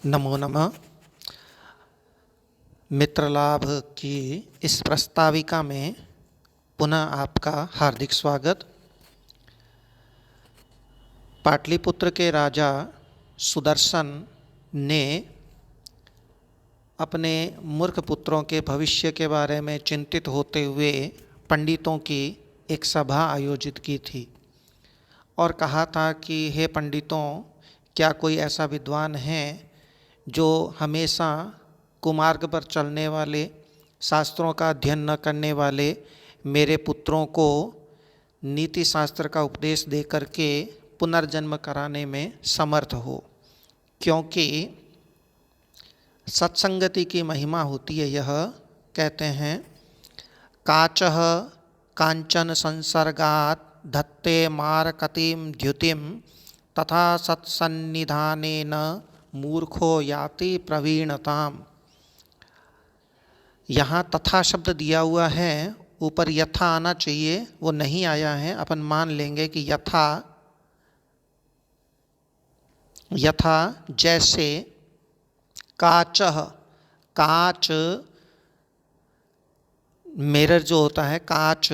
नमो नमः। मित्रलाभ की इस प्रस्ताविका में पुनः आपका हार्दिक स्वागत। पाटलिपुत्र के राजा सुदर्शन ने अपने मूर्ख पुत्रों के भविष्य के बारे में चिंतित होते हुए पंडितों की एक सभा आयोजित की थी और कहा था कि हे पंडितों, क्या कोई ऐसा विद्वान है जो हमेशा कुमार्ग पर चलने वाले, शास्त्रों का अध्ययन न करने वाले मेरे पुत्रों को नीति शास्त्र का उपदेश दे करके पुनर्जन्म कराने में समर्थ हो। क्योंकि सत्संगति की महिमा होती है। यह कहते हैं, काचः कांचन संसर्गात् धत्ते मारकतीं द्युतिं तथा सत्सन्निधानेन मूर्खो याति प्रवीणताम। यहाँ तथा शब्द दिया हुआ है, ऊपर यथा आना चाहिए, वो नहीं आया है। अपन मान लेंगे कि यथा यथा जैसे, काचः काच, मिरर जो होता है काच,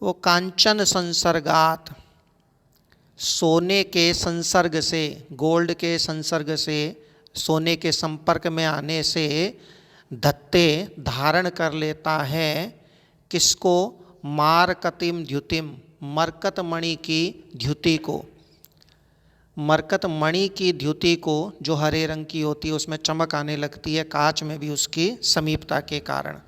वो कांचन संसर्गात, सोने के संसर्ग से, गोल्ड के संसर्ग से, सोने के संपर्क में आने से धत्ते धारण कर लेता है। किसको? मारकतीम द्युतिम, मरकत मणि की द्युति को। मरकत मणि की द्युति को, जो हरे रंग की होती है, उसमें चमक आने लगती है, कांच में भी उसकी समीपता के कारण।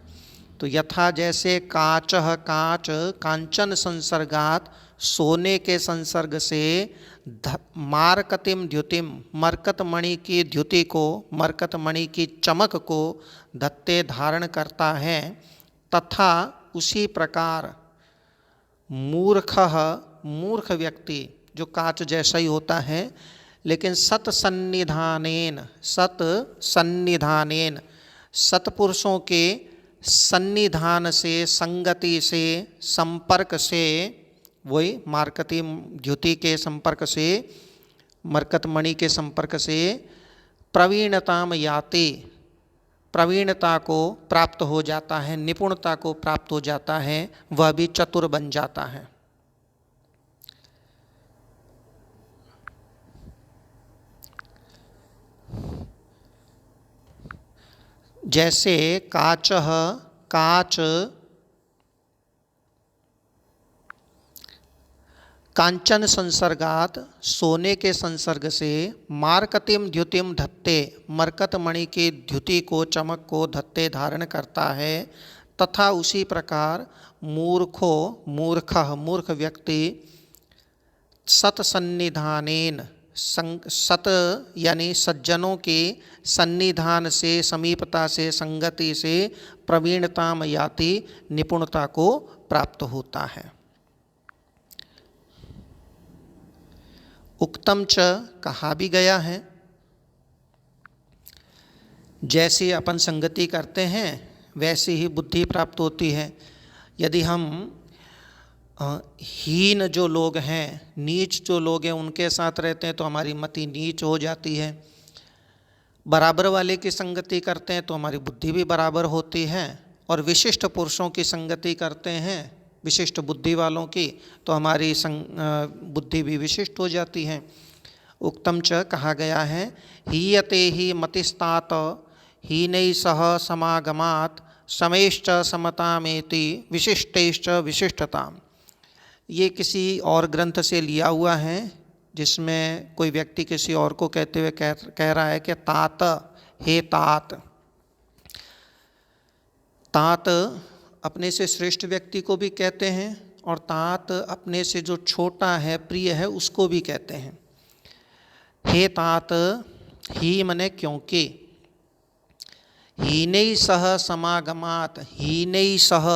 तो यथा जैसे काचः कांच कांचन संसर्गात, सोने के संसर्ग से मारकतीम द्युतिम, मरकत मणि की द्युति को, मरकत मणि की चमक को धत्ते धारण करता है, तथा उसी प्रकार मूर्खः, मूर्ख व्यक्ति जो कांच जैसा ही होता है, लेकिन सत्सन्निधानेन, सत्सन्निधानेन, सत्पुरुषों के सन्निधान से, संगति से, संपर्क से, वही मारकती द्युति के संपर्क से, मरकतमणि के संपर्क से प्रवीणताम याति, प्रवीणता को प्राप्त हो जाता है, निपुणता को प्राप्त हो जाता है, वह भी चतुर बन जाता है। जैसे काचः काच कांचन संसर्गात, सोने के संसर्ग से, मारकतीम द्युतिम धत्ते, मरकत मणि की द्युति को, चमक को धत्ते धारण करता है, तथा उसी प्रकार मूर्खो, मूर्खः, मूर्ख व्यक्ति सत्सन्निधानेन, सत यानी सज्जनों के सन्निधान से, समीपता से, संगति से प्रवीणताम याति, निपुणता को प्राप्त होता है। उक्तम च, कहा भी गया है, जैसी अपन संगति करते हैं वैसी ही बुद्धि प्राप्त होती है। यदि हम हीन जो लोग हैं, नीच जो लोग हैं, उनके साथ रहते हैं तो हमारी मति नीच हो जाती है। बराबर वाले की संगति करते हैं तो हमारी बुद्धि भी बराबर होती है, और विशिष्ट पुरुषों की संगति करते हैं, विशिष्ट बुद्धि वालों की, तो हमारी बुद्धि भी विशिष्ट हो जाती है। उक्तम च, कहा गया है, हीयते ही मतिस्तात हीनै सह समागमात् समेश्च समतामेति विशिष्टेश्च विशिष्टताम्। ये किसी और ग्रंथ से लिया हुआ है, जिसमें कोई व्यक्ति किसी और को कहते हुए कह रहा है कि तात, हे तात। तात अपने से श्रेष्ठ व्यक्ति को भी कहते हैं, और तात अपने से जो छोटा है, प्रिय है, उसको भी कहते हैं। हे तात, ही मने क्योंकि, हीनै सह समागमात, हीनै सह,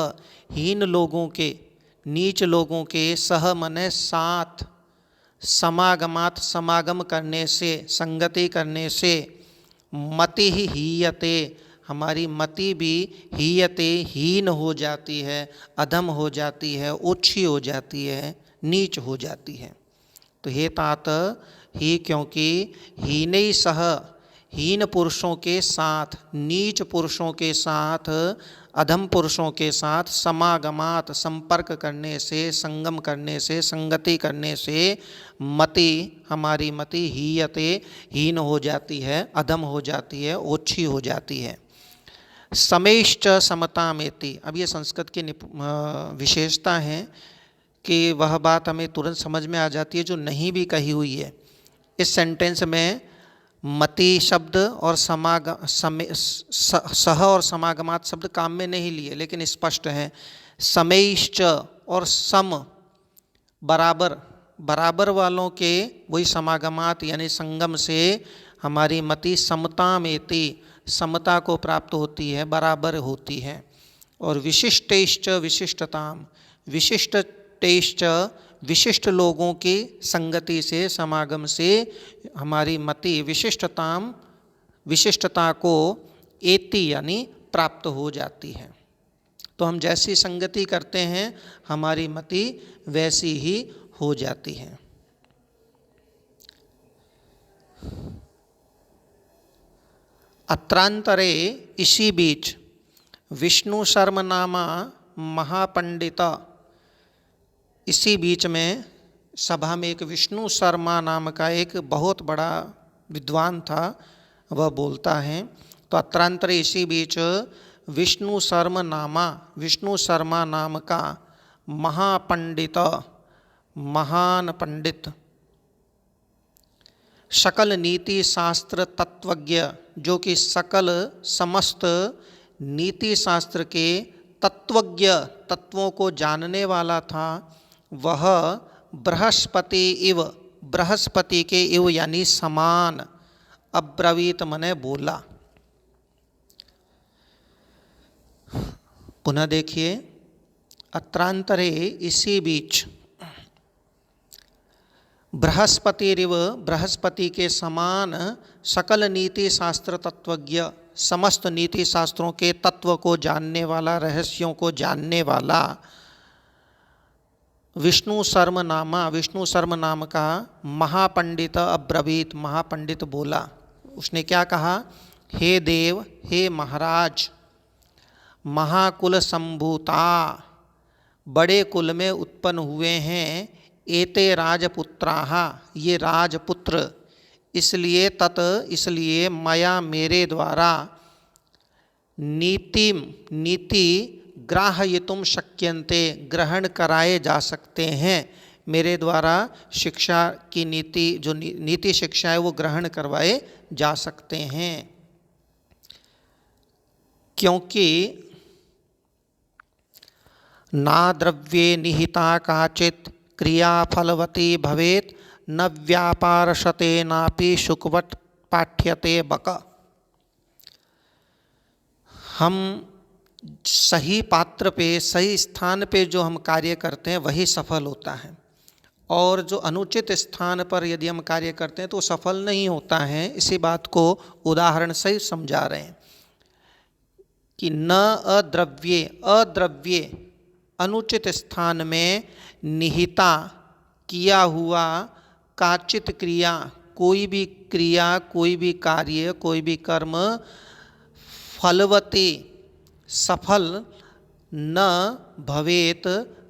हीन लोगों के, नीच लोगों के, सह मने साथ, समागमात, समागम करने से, संगति करने से, मति ही हीयते, हमारी मति भी हीयते, हीन हो जाती है, अधम हो जाती है, ओछी हो जाती है, नीच हो जाती है। तो हे तात, ही क्योंकि हीनै सह, हीन पुरुषों के साथ, नीच पुरुषों के साथ, अधम पुरुषों के साथ समागमात संपर्क करने से, संगम करने से, संगति करने से मति, हमारी मति हीयते हीन हो जाती है, अधम हो जाती है, ओछी हो जाती है। समेश्च समतामेति, अब ये संस्कृत की विशेषता है कि वह बात हमें तुरंत समझ में आ जाती है जो नहीं भी कही हुई है। इस सेंटेंस में मति शब्द और सह और समागमात शब्द काम में नहीं लिए, लेकिन स्पष्ट है। समैश्च और सम, बराबर, बराबर वालों के वही समागमात यानी संगम से हमारी मति समता मेति, समता को प्राप्त होती है, बराबर होती है। और विशिष्टेश्च विशिष्टताम, विशिष्टेश्च विशिष्ट लोगों की संगति से, समागम से हमारी मति विशिष्टताम, विशिष्टता को एति यानी प्राप्त हो जाती है। तो हम जैसी संगति करते हैं हमारी मति वैसी ही हो जाती है। अत्रांतरे, इसी बीच, विष्णु शर्म नामा महापंडित, इसी बीच में सभा में एक विष्णु शर्मा नाम का एक बहुत बड़ा विद्वान था, वह बोलता है। तो अत्रांतरे, इसी बीच, विष्णु शर्मा नाम का महापंडित, महान पंडित, सकल नीति शास्त्र तत्वज्ञ, जो कि सकल समस्त नीति शास्त्र के तत्वज्ञ, तत्वों को जानने वाला था, वह बृहस्पति इव, बृहस्पति के इव यानी समान, अब्रवीत मने बोला। पुनः देखिए, अत्रांतरे, इसी बीच, बृहस्पतिरिव, बृहस्पति के समान, सकल नीति शास्त्र तत्वज्ञ, समस्त नीति शास्त्रों के तत्व को जानने वाला, रहस्यों को जानने वाला, विष्णु शर्म नाम का महापंडित अब्रवीत, महापंडित बोला। उसने क्या कहा? हे देव, हे महाराज, महाकुल संभूता, बड़े कुल में उत्पन्न हुए हैं, एते राजपुत्राः, ये राजपुत्र, इसलिए इसलिए मया, मेरे द्वारा, नीति ग्राहयितुम शक्यन्ते, ग्रहण कराए जा सकते हैं, मेरे द्वारा शिक्षा की नीति, जो नीति शिक्षा है वो ग्रहण करवाए जा सकते हैं। क्योंकि ना द्रव्ये निहिता काचित् क्रिया फलवती भवेत्, न व्यापारशते नापि शुकवट पाठ्यते बक। हम सही पात्र पे, सही स्थान पे जो हम कार्य करते हैं वही सफल होता है, और जो अनुचित स्थान पर यदि हम कार्य करते हैं तो सफल नहीं होता है। इसी बात को उदाहरण से समझा रहे हैं कि न अद्रव्ये, अद्रव्ये अनुचित स्थान में, निहिता किया हुआ, काचित क्रिया, कोई भी क्रिया, कोई भी कार्य, कोई भी कर्म, फलवती सफल न भवेत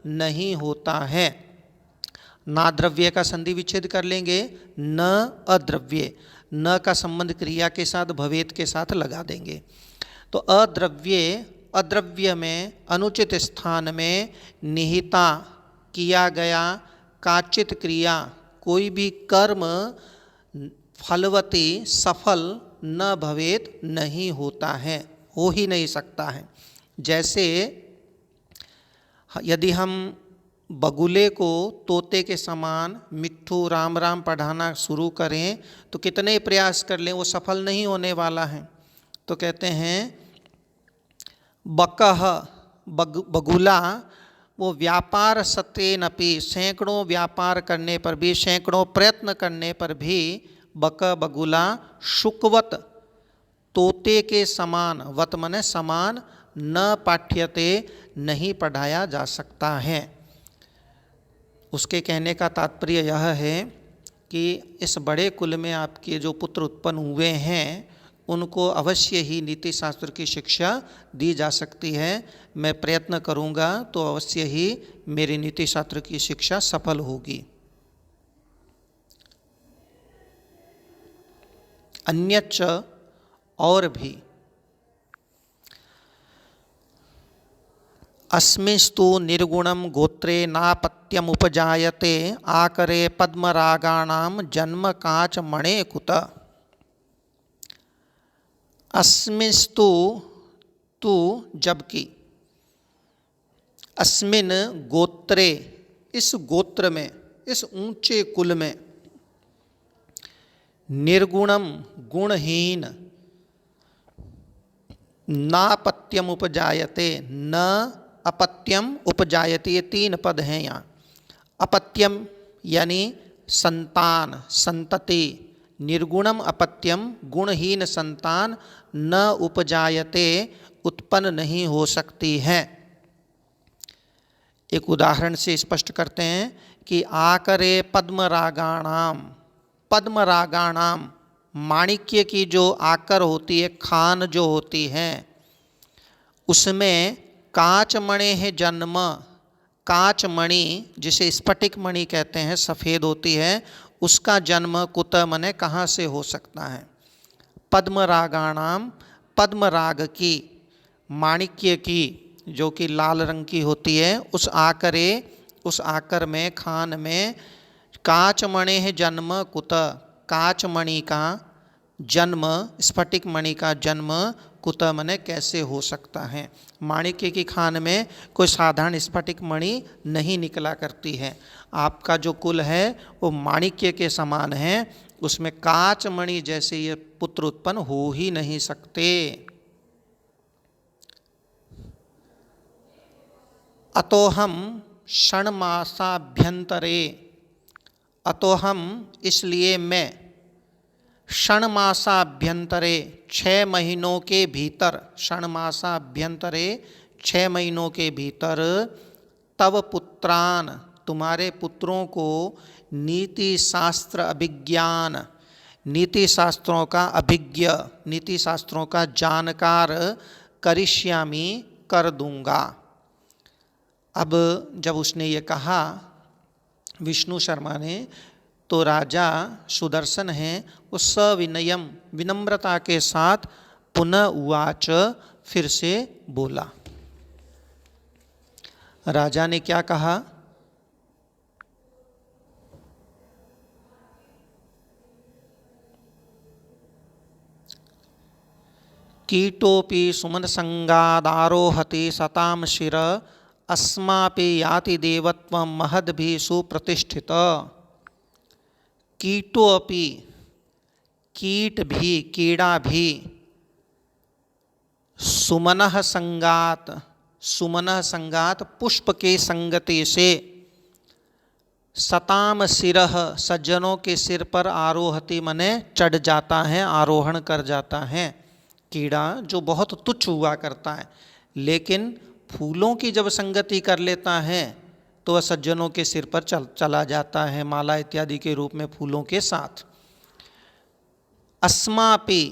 नहीं होता है। ना द्रव्य का संधि विच्छेद कर लेंगे, न अद्रव्य, न का संबंध क्रिया के साथ भवेत के साथ लगा देंगे। तो अद्रव्य, अद्रव्य में, अनुचित स्थान में, निहिता किया गया, काचित क्रिया, कोई भी कर्म, फलवती सफल न भवेत नहीं होता है, हो ही नहीं सकता है। जैसे यदि हम बगुले को तोते के समान मिट्ठू राम राम पढ़ाना शुरू करें तो कितने प्रयास कर लें वो सफल नहीं होने वाला है। तो कहते हैं बकह, बगुला, वो व्यापार सतेनपि, सैकड़ों व्यापार करने पर भी, सैकड़ों प्रयत्न करने पर भी, बक बगुला, शुकवत तोते के समान, वत मने समान, न पाठ्यते नहीं पढ़ाया जा सकता है। उसके कहने का तात्पर्य यह है कि इस बड़े कुल में आपके जो पुत्र उत्पन्न हुए हैं उनको अवश्य ही नीति शास्त्र की शिक्षा दी जा सकती है। मैं प्रयत्न करूँगा तो अवश्य ही मेरी नीति शास्त्र की शिक्षा सफल होगी। अन्यच्च और भी, अस्मिस्तु निर्गुणम गोत्रे नापत्यम उपजायते आकरे पद्मरागाणाम जन्म काच मणे कुत। अस्मिस्तु तु जबकि, अस्मिन गोत्रे इस गोत्र में, इस ऊंचे कुल में, निर्गुणम गुणहीन, नापत्यम उपजायते, न अपत्यम उपजायते, ये 3 पद हैं यहाँ। अपत्यम यानी संतान, संतति, निर्गुणम अपत्यम गुणहीन संतान, न उपजायते उत्पन्न नहीं हो सकती है। एक उदाहरण से स्पष्ट करते हैं कि आकरे पद्मरागाणाम, पद्मरागाणाम माणिक्य की जो आकर होती है, खान जो होती है, उसमें काचमणि है जन्म, काचमणि जिसे स्फटिक मणि कहते हैं, सफ़ेद होती है, उसका जन्म कुत मने कहाँ से हो सकता है। पद्मरागाणाम, पद्मराग की, माणिक्य की जो कि लाल रंग की होती है, उस आकरे, उस आकर में, खान में, काचमणि है जन्म कुत, काचमणि का जन्म, स्फटिक मणि का जन्म कुत मने कैसे हो सकता है। माणिक्य की खान में कोई साधारण स्फटिक मणि नहीं निकला करती है। आपका जो कुल है वो माणिक्य के समान है, उसमें काचमणि जैसे ये पुत्र उत्पन्न हो ही नहीं सकते। अतोहम षण्मासाभ्यंतरे, अतोहम इसलिए मैं, षण्मासाभ्यंतरे 6 महीनों के भीतर, षण्मासाभ्यंतरे 6 महीनों के भीतर, तव पुत्रान तुम्हारे पुत्रों को नीति शास्त्र अभिज्ञान, नीति शास्त्रों का अभिज्ञ, नीति शास्त्रों का जानकार करिष्यामि कर दूंगा। अब जब उसने ये कहा विष्णु शर्मा ने, तो राजा सुदर्शन हैं वो सविनयम, विनम्रता के साथ पुनः उवाच, फिर से बोला। राजा ने क्या कहा? कीटोपि सुमन संगादारोहति सताम शिर, अस्मापि याति देवत्वं महद्भिः सुप्रतिष्ठित। कीटोपि, कीट भी, कीड़ा भी, सुमनः संगात, सुमनः संगात पुष्प के संगति से, सताम सिरह सज्जनों के सिर पर, आरोहति मने चढ़ जाता है, आरोहण कर जाता है। कीड़ा जो बहुत तुच्छ हुआ करता है, लेकिन फूलों की जब संगति कर लेता है तो वह सज्जनों के सिर पर चला जाता है, माला इत्यादि के रूप में फूलों के साथ। अस्मापि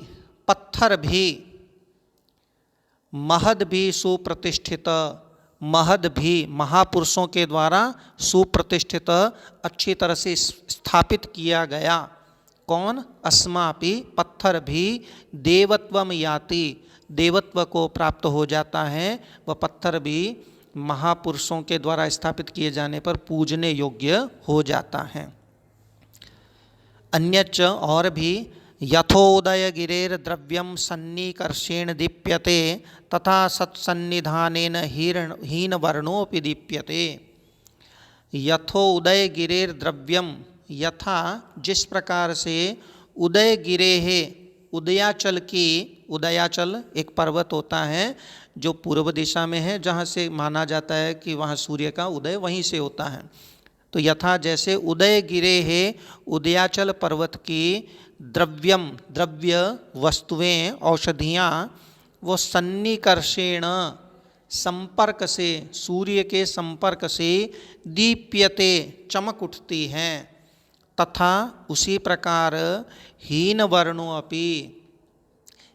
पत्थर भी, महद भी सुप्रतिष्ठित, महद भी महापुरुषों के द्वारा सुप्रतिष्ठित, अच्छी तरह से स्थापित किया गया। कौन? अस्मापि पत्थर भी देवत्वम याति, देवत्व को प्राप्त हो जाता है। वह पत्थर भी महापुरुषों के द्वारा स्थापित किए जाने पर पूजने योग्य हो जाता है। अन्यच्च और भी, यथोदय गिरेर द्रव्यम सन्निकर्षेण दीप्यते तथा सत्सन्निधानेन हीन वर्णोपि दीप्यते। यथोदय गिरेर द्रव्यम, यथा जिस प्रकार से, उदय गिरे है, उदयाचल की, उदयाचल एक पर्वत होता है जो पूर्व दिशा में है, जहाँ से माना जाता है कि वहाँ सूर्य का उदय वहीं से होता है। तो यथा जैसे उदय गिरे है उदयाचल पर्वत की, द्रव्यम द्रव्य वस्तुएं, औषधियाँ, वो सन्निकर्षेण संपर्क से, सूर्य के संपर्क से, दीप्यते चमक उठती हैं। तथा उसी प्रकार हीन वर्णो अपि,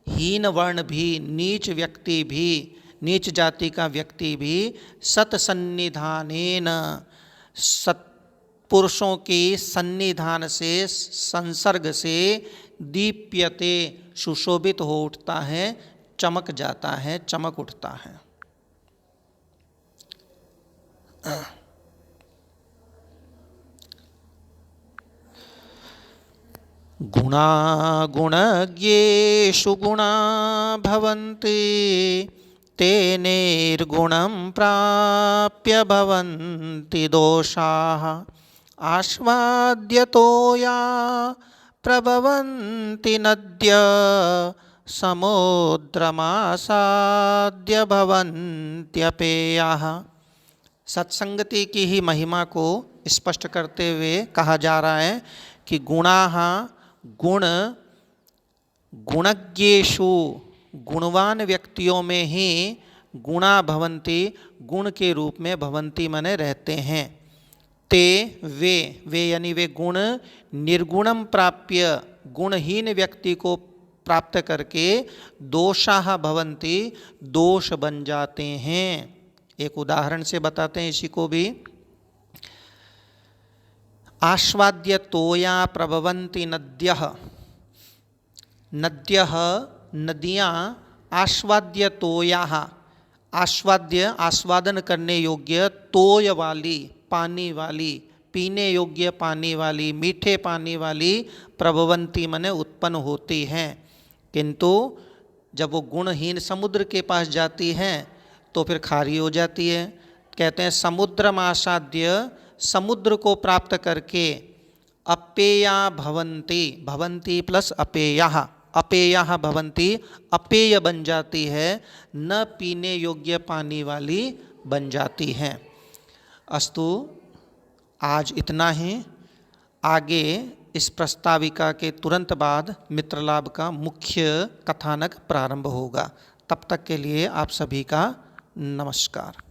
हीन वर्ण भी, नीच व्यक्ति भी, नीच जाति का व्यक्ति भी सत्सन्निधानेन, सत्पुरुषों की सन्निधान से, संसर्ग से दीप्यते, सुशोभित हो उठता है, चमक जाता है, चमक उठता है। गुणा गुणज्ञेषु गुणा भवन्ति, ते निर्गुणं प्राप्य भवन्ति दोषाः, आस्वाद्यतो या प्रभवन्ति नद्य, समुद्रमासाद्य भवन्त्यपेयाः। सत्संगति की ही महिमा को स्पष्ट करते हुए कहा जा रहा है कि गुणाः, गुण, गुणज्ञेषु, गुणवान व्यक्तियों में ही गुणा भवन्ति, गुण के रूप में भवन्ति माने रहते हैं। ते वे यानी वे गुण निर्गुणम प्राप्य, गुणहीन व्यक्ति को प्राप्त करके दोषाः भवन्ति, दोष बन जाते हैं। एक उदाहरण से बताते हैं इसी को भी। आस्वाद्य तोया प्रभवन्ति नद्यः, नद्यः नदियाँ, आस्वाद्य तोयाः, आस्वाद्य आस्वादन करने योग्य, तोय वाली पानी वाली, पीने योग्य पानी वाली, मीठे पानी वाली, प्रभवन्ति माने उत्पन्न होती हैं। किंतु जब वो गुणहीन समुद्र के पास जाती हैं तो फिर खारी हो जाती है। कहते हैं समुद्रमासाद्य, समुद्र को प्राप्त करके अपेया भवन्ति, भवन्ति प्लस अपेयः, अपेयः भवन्ति, अपेय बन जाती है, न पीने योग्य पानी वाली बन जाती हैं। अस्तु, आज इतना ही। आगे इस प्रस्ताविका के तुरंत बाद मित्रलाभ का मुख्य कथानक प्रारंभ होगा। तब तक के लिए आप सभी का नमस्कार।